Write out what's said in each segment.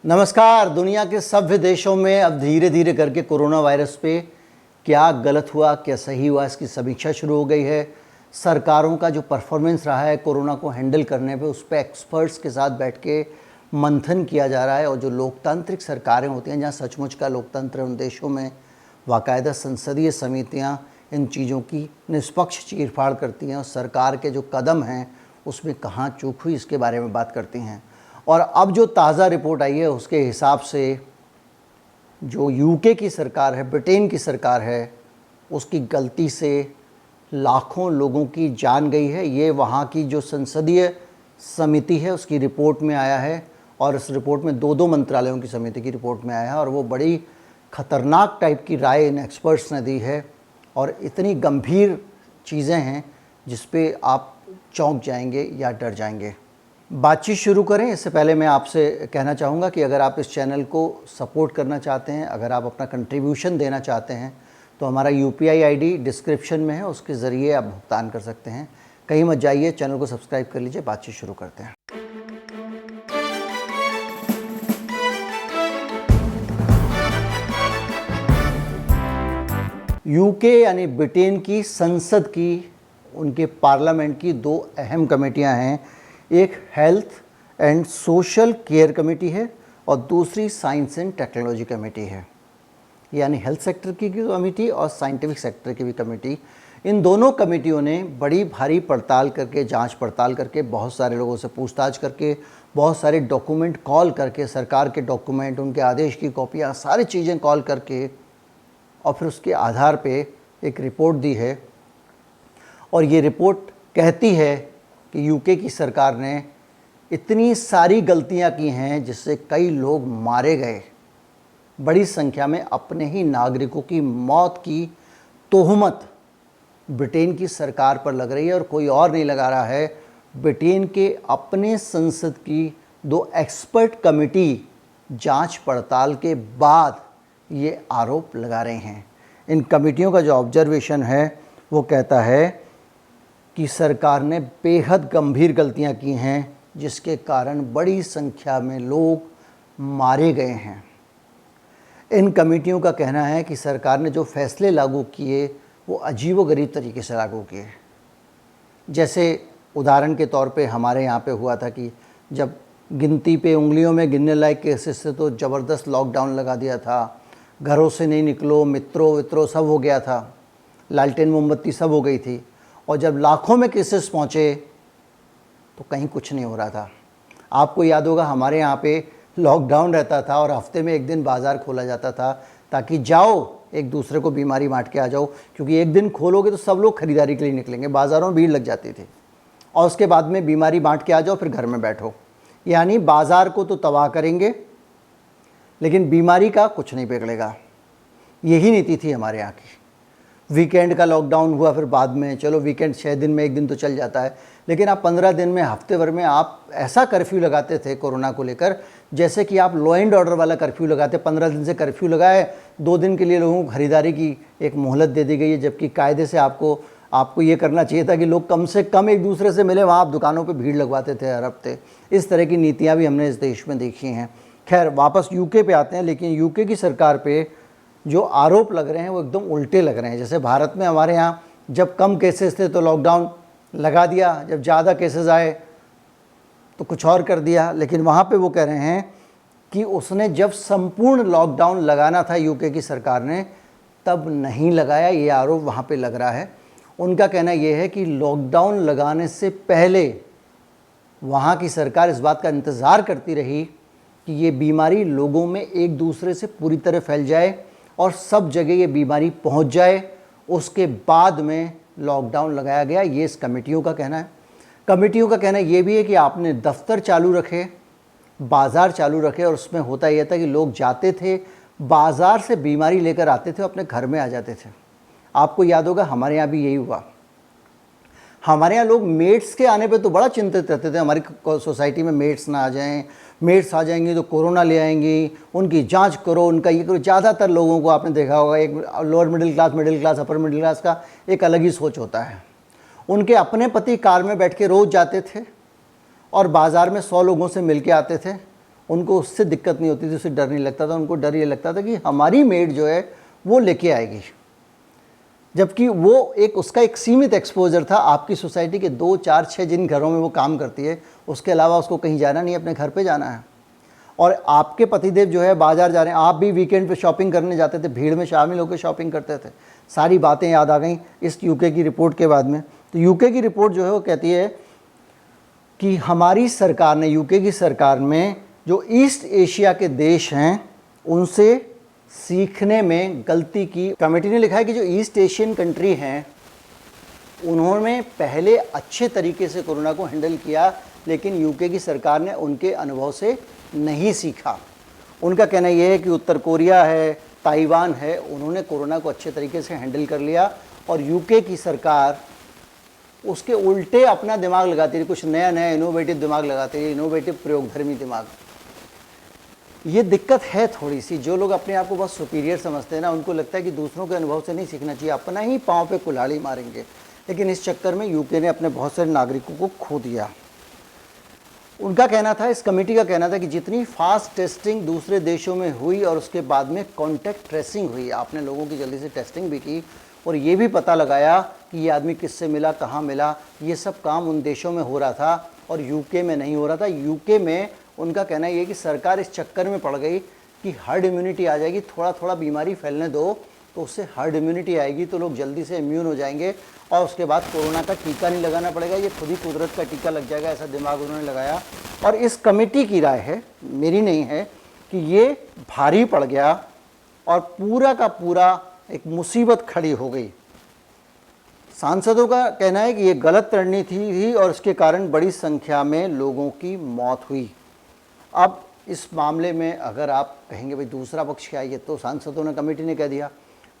नमस्कार। दुनिया के सभ्य देशों में अब धीरे धीरे करके कोरोना वायरस पे क्या गलत हुआ क्या सही हुआ इसकी समीक्षा शुरू हो गई है। सरकारों का जो परफॉर्मेंस रहा है कोरोना को हैंडल करने पे उस पर एक्सपर्ट्स के साथ बैठ के मंथन किया जा रहा है। और जो लोकतांत्रिक सरकारें होती हैं, जहाँ सचमुच का लोकतंत्र है, उन देशों में बाकायदा संसदीय समितियाँ इन चीज़ों की निष्पक्ष चीरफाड़ करती हैं और सरकार के जो कदम हैं उसमें कहाँ चूक हुई इसके बारे में बात करती हैं। और अब जो ताज़ा रिपोर्ट आई है उसके हिसाब से जो यूके की सरकार है, ब्रिटेन की सरकार है, उसकी गलती से लाखों लोगों की जान गई है। ये वहाँ की जो संसदीय समिति है उसकी रिपोर्ट में आया है और इस रिपोर्ट में दो मंत्रालयों की समिति की रिपोर्ट में आया है और वो बड़ी ख़तरनाक टाइप की राय इन एक्सपर्ट्स ने दी है। और इतनी गंभीर चीज़ें हैं जिस पे आप चौंक जाएंगे या डर जाएंगे। बातचीत शुरू करें इससे पहले मैं आपसे कहना चाहूँगा कि अगर आप इस चैनल को सपोर्ट करना चाहते हैं, अगर आप अपना कंट्रीब्यूशन देना चाहते हैं तो हमारा UPI ID डिस्क्रिप्शन में है, उसके ज़रिए आप भुगतान कर सकते हैं। कहीं मत जाइए, चैनल को सब्सक्राइब कर लीजिए। बातचीत शुरू करते हैं। यूके यानी ब्रिटेन की संसद की, उनके पार्लियामेंट की दो अहम कमेटियां हैं। एक health and social care committee है और दूसरी साइंस एंड टेक्नोलॉजी कमेटी है, यानी हेल्थ सेक्टर की कमेटी और साइंटिफिक सेक्टर की भी कमेटी। इन दोनों कमेटियों ने बड़ी भारी पड़ताल करके, जांच पड़ताल करके, बहुत सारे लोगों से पूछताछ करके, बहुत सारे डॉक्यूमेंट कॉल करके, सरकार के डॉक्यूमेंट, उनके आदेश की कॉपियाँ, सारी चीज़ें कॉल करके और फिर उसके आधार पे एक रिपोर्ट दी है। और ये रिपोर्ट कहती है कि यूके की सरकार ने इतनी सारी गलतियां की हैं जिससे कई लोग मारे गए, बड़ी संख्या में अपने ही नागरिकों की मौत की तोहमत ब्रिटेन की सरकार पर लग रही है और कोई और नहीं लगा रहा है। ब्रिटेन के अपने संसद की दो एक्सपर्ट कमेटी जांच पड़ताल के बाद ये आरोप लगा रहे हैं। इन कमेटियों का जो ऑब्जर्वेशन है वो कहता है कि सरकार ने बेहद गंभीर गलतियां की हैं जिसके कारण बड़ी संख्या में लोग मारे गए हैं। इन कमेटियों का कहना है कि सरकार ने जो फैसले लागू किए वो अजीबोगरीब तरीके से लागू किए। जैसे उदाहरण के तौर पे हमारे यहाँ पे हुआ था कि जब गिनती पे उंगलियों में गिनने लायक केसेस से तो ज़बरदस्त लॉकडाउन लगा दिया था। घरों से नहीं निकलो, मित्रों वित्रों सब हो गया था, लालटेन मोमबत्ती सब हो गई थी। और जब लाखों में केसेस पहुँचे तो कहीं कुछ नहीं हो रहा था। आपको याद होगा हमारे यहाँ पे लॉकडाउन रहता था और हफ्ते में एक दिन बाज़ार खोला जाता था ताकि जाओ एक दूसरे को बीमारी बांट के आ जाओ, क्योंकि एक दिन खोलोगे तो सब लोग ख़रीदारी के लिए निकलेंगे, बाज़ारों में भीड़ लग जाती थी। और उसके बाद में बीमारी बांट के आ जाओ, फिर घर में बैठो। यानी बाज़ार को तो तबाह करेंगे लेकिन बीमारी का कुछ नहीं बिगड़ेगा। यही नीति थी हमारे यहाँ की। वीकेंड का लॉकडाउन हुआ, फिर बाद में चलो वीकेंड 6 दिन में एक दिन तो चल जाता है, लेकिन आप 15 दिन में, हफ्ते भर में आप ऐसा कर्फ्यू लगाते थे कोरोना को लेकर जैसे कि आप लॉ एंड ऑर्डर वाला कर्फ्यू लगाते। 15 दिन से कर्फ्यू लगाए, 2 दिन के लिए लोगों को खरीदारी की एक मोहलत दे दी गई है, जबकि कायदे से आपको ये करना चाहिए था कि लोग कम से कम एक दूसरे से मिले। वहाँ आप दुकानों पर भीड़ लगवाते थे हर हफ्ते। इस तरह की नीतियाँ भी हमने इस देश में देखी हैं। खैर, वापस यूके पे आते हैं। लेकिन यूके की सरकार पे जो आरोप लग रहे हैं वो एकदम उल्टे लग रहे हैं। जैसे भारत में हमारे यहाँ जब कम केसेस थे तो लॉकडाउन लगा दिया, जब ज़्यादा केसेस आए तो कुछ और कर दिया। लेकिन वहाँ पे वो कह रहे हैं कि उसने जब संपूर्ण लॉकडाउन लगाना था यूके की सरकार ने तब नहीं लगाया। ये आरोप वहाँ पे लग रहा है। उनका कहना ये है कि लॉकडाउन लगाने से पहले वहाँ की सरकार इस बात का इंतज़ार करती रही कि ये बीमारी लोगों में एक दूसरे से पूरी तरह फैल जाए और सब जगह ये बीमारी पहुंच जाए, उसके बाद में लॉकडाउन लगाया गया। ये इस कमेटियों का कहना है। कमेटियों का कहना ये भी है कि आपने दफ्तर चालू रखे, बाज़ार चालू रखे। और उसमें होता यह था कि लोग जाते थे, बाज़ार से बीमारी लेकर आते थे, अपने घर में आ जाते थे। आपको याद होगा हमारे यहाँ भी यही हुआ। हमारे यहाँ लोग मेड्स के आने पे तो बड़ा चिंतित रहते थे, हमारी सोसाइटी में मेड्स ना आ जाएं, मेड्स आ जाएंगी तो कोरोना ले आएंगी, उनकी जांच करो, उनका ये करो। ज़्यादातर लोगों को आपने देखा होगा, एक lower middle class, upper middle class का एक अलग ही सोच होता है। उनके अपने पति कार में बैठ के रोज़ जाते थे और बाज़ार में 100 लोगों से मिल के आते थे उनको उससे दिक्कत नहीं होती थी, उससे डर नहीं लगता था। उनको डर ये लगता था कि हमारी मेड जो है वो लेके आएगी, जबकि वो उसका एक सीमित एक्सपोजर था। आपकी सोसाइटी के 2, 4, 6 जिन घरों में वो काम करती है, उसके अलावा उसको कहीं जाना नहीं, अपने घर पे जाना है। और आपके पतिदेव जो है बाजार जा रहे हैं, आप भी वीकेंड पे शॉपिंग करने जाते थे, भीड़ में शामिल होकर शॉपिंग करते थे। सारी बातें याद आ गई इस यूके की रिपोर्ट के बाद में। तो यूके की रिपोर्ट जो है वो कहती है कि हमारी सरकार ने, यूके की सरकार में जो ईस्ट एशिया के देश हैं उनसे सीखने में गलती की। कमेटी ने लिखा है कि जो ईस्ट एशियन कंट्री हैं उन्होंने पहले अच्छे तरीके से कोरोना को हैंडल किया, लेकिन यूके की सरकार ने उनके अनुभव से नहीं सीखा। उनका कहना यह है कि उत्तर कोरिया है, ताइवान है, उन्होंने कोरोना को अच्छे तरीके से हैंडल कर लिया और यूके की सरकार उसके उल्टे अपना दिमाग लगाती रही, कुछ नया नया इनोवेटिव दिमाग लगाती रही, इनोवेटिव प्रयोगधर्मी दिमाग। ये दिक्कत है थोड़ी सी। जो लोग अपने आप को बहुत सुपीरियर समझते हैं ना, उनको लगता है कि दूसरों के अनुभव से नहीं सीखना चाहिए, अपना ही पाँव पे कुल्हाड़ी मारेंगे। लेकिन इस चक्कर में यूके ने अपने बहुत सारे नागरिकों को खो दिया। उनका कहना था, इस कमेटी का कहना था कि जितनी फास्ट टेस्टिंग दूसरे देशों में हुई और उसके बाद में कॉन्टैक्ट ट्रेसिंग हुई, आपने लोगों की जल्दी से टेस्टिंग भी की और ये भी पता लगाया कि ये आदमी किससे मिला, कहाँ मिला, ये सब काम उन देशों में हो रहा था और यूके में नहीं हो रहा था। यूके में उनका कहना ये कि सरकार इस चक्कर में पड़ गई कि हर्ड इम्यूनिटी आ जाएगी, थोड़ा थोड़ा बीमारी फैलने दो तो उससे हर्ड इम्यूनिटी आएगी तो लोग जल्दी से इम्यून हो जाएंगे और उसके बाद कोरोना का टीका नहीं लगाना पड़ेगा, ये खुद ही कुदरत का टीका लग जाएगा, ऐसा दिमाग उन्होंने लगाया। और इस कमेटी की राय है, मेरी नहीं है, कि ये भारी पड़ गया और पूरा का पूरा एक मुसीबत खड़ी हो गई। सांसदों का कहना है कि ये गलत रणनीति थी और इसके कारण बड़ी संख्या में लोगों की मौत हुई। अब इस मामले में अगर आप कहेंगे भाई दूसरा पक्ष क्या है, ये तो सांसदों ने, कमेटी ने कह दिया,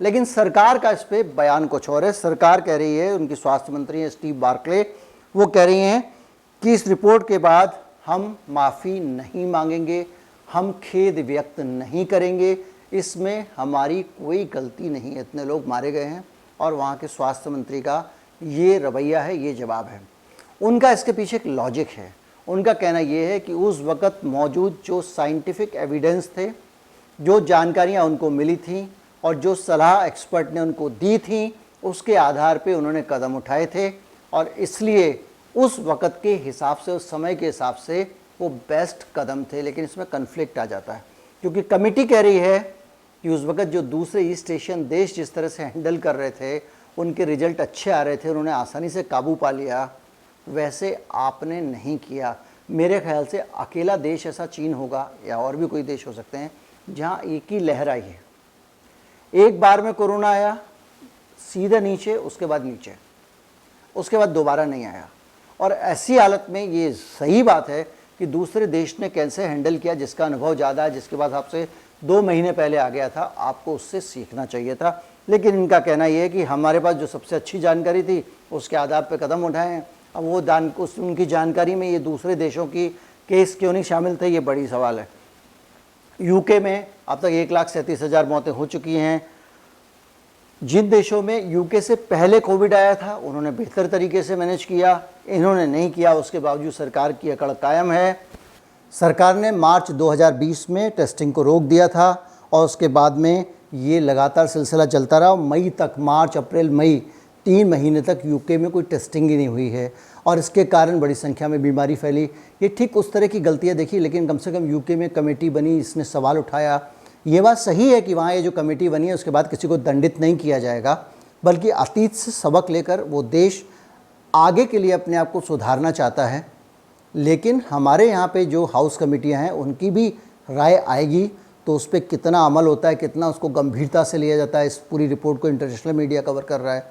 लेकिन सरकार का इस पे बयान कुछ और है। सरकार कह रही है, उनकी स्वास्थ्य मंत्री हैं स्टीव बार्कले, वो कह रही हैं कि इस रिपोर्ट के बाद हम माफ़ी नहीं मांगेंगे, हम खेद व्यक्त नहीं करेंगे, इसमें हमारी कोई गलती नहीं है, इतने लोग मारे गए हैं। और वहाँ के स्वास्थ्य मंत्री का ये रवैया है, ये जवाब है उनका। इसके पीछे एक लॉजिक है। उनका कहना यह है कि उस वक़्त मौजूद जो साइंटिफिक एविडेंस थे, जो जानकारियाँ उनको मिली थी और जो सलाह एक्सपर्ट ने उनको दी थी, उसके आधार पे उन्होंने कदम उठाए थे और इसलिए उस वक़्त के हिसाब से, उस समय के हिसाब से वो बेस्ट कदम थे। लेकिन इसमें कन्फ्लिक्ट आ जाता है क्योंकि कमेटी कह रही है कि उस वक़्त जो दूसरे ईस्ट एशियन देश जिस तरह से हैंडल कर रहे थे, उनके रिजल्ट अच्छे आ रहे थे, उन्होंने आसानी से काबू पा लिया, वैसे आपने नहीं किया। मेरे ख्याल से अकेला देश ऐसा चीन होगा या और भी कोई देश हो सकते हैं जहाँ एक ही लहर आई है, एक बार में कोरोना आया, सीधे नीचे, उसके बाद नीचे, उसके बाद दोबारा नहीं आया। और ऐसी हालत में ये सही बात है कि दूसरे देश ने कैसे हैंडल किया, जिसका अनुभव ज़्यादा है, जिसके बाद आपसे 2 महीने पहले आ गया था, आपको उससे सीखना चाहिए था। लेकिन इनका कहना यह है कि हमारे पास जो सबसे अच्छी जानकारी थी उसके आधार पर कदम उठाए हैं। अब वो उनकी जानकारी में ये दूसरे देशों की केस क्यों नहीं शामिल थे, ये बड़ी सवाल है। यूके में अब तक 1,37,000 मौतें हो चुकी हैं। जिन देशों में यूके से पहले कोविड आया था उन्होंने बेहतर तरीके से मैनेज किया, इन्होंने नहीं किया, उसके बावजूद सरकार की अकड़ कायम है। सरकार ने मार्च 2020 में टेस्टिंग को रोक दिया था और उसके बाद में ये लगातार सिलसिला चलता रहा। मई तक, मार्च, अप्रैल, मई, 3 महीने तक यूके में कोई टेस्टिंग ही नहीं हुई है और इसके कारण बड़ी संख्या में बीमारी फैली। ये ठीक उस तरह की गलतियाँ देखी, लेकिन कम से कम यूके में कमेटी बनी, इसने सवाल उठाया। ये बात सही है कि वहाँ ये जो कमेटी बनी है उसके बाद किसी को दंडित नहीं किया जाएगा, बल्कि अतीत से सबक लेकर वो देश आगे के लिए अपने आप को सुधारना चाहता है। लेकिन हमारे यहाँ पे जो हाउस कमेटियाँ हैं उनकी भी राय आएगी तो उस पर कितना अमल होता है, कितना उसको गंभीरता से लिया जाता है। इस पूरी रिपोर्ट को इंटरनेशनल मीडिया कवर कर रहा है,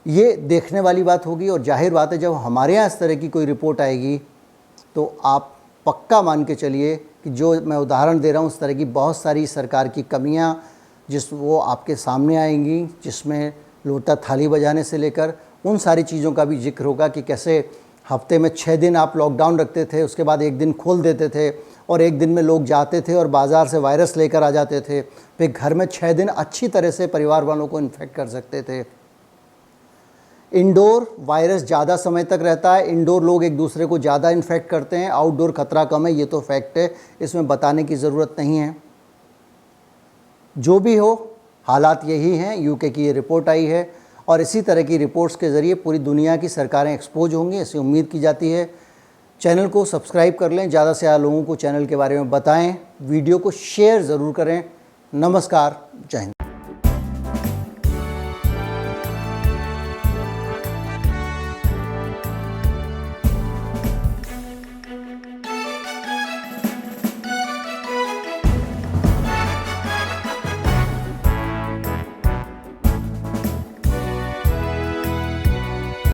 ये देखने वाली बात होगी। और जाहिर बात है जब हमारे यहाँ इस तरह की कोई रिपोर्ट आएगी तो आप पक्का मान के चलिए कि जो मैं उदाहरण दे रहा हूँ उस तरह की बहुत सारी सरकार की कमियाँ वो आपके सामने आएंगी, जिसमें लोटा थाली बजाने से लेकर उन सारी चीज़ों का भी जिक्र होगा कि कैसे हफ्ते में 6 दिन आप लॉकडाउन रखते थे, उसके बाद 1 दिन खोल देते थे और 1 दिन में लोग जाते थे और बाज़ार से वायरस लेकर आ जाते थे, फिर घर में 6 दिन अच्छी तरह से परिवार वालों को इन्फेक्ट कर सकते थे। इंडोर वायरस ज़्यादा समय तक रहता है, इंडोर लोग एक दूसरे को ज़्यादा इन्फेक्ट करते हैं, आउटडोर खतरा कम है, ये तो फैक्ट है, इसमें बताने की ज़रूरत नहीं है। जो भी हो, हालात यही हैं। यूके की ये रिपोर्ट आई है और इसी तरह की रिपोर्ट्स के ज़रिए पूरी दुनिया की सरकारें एक्सपोज होंगी, ऐसी उम्मीद की जाती है। चैनल को सब्सक्राइब कर लें, ज़्यादा से ज़्यादा लोगों को चैनल के बारे में बताएं, वीडियो को शेयर ज़रूर करें। नमस्कार, जय हिंद।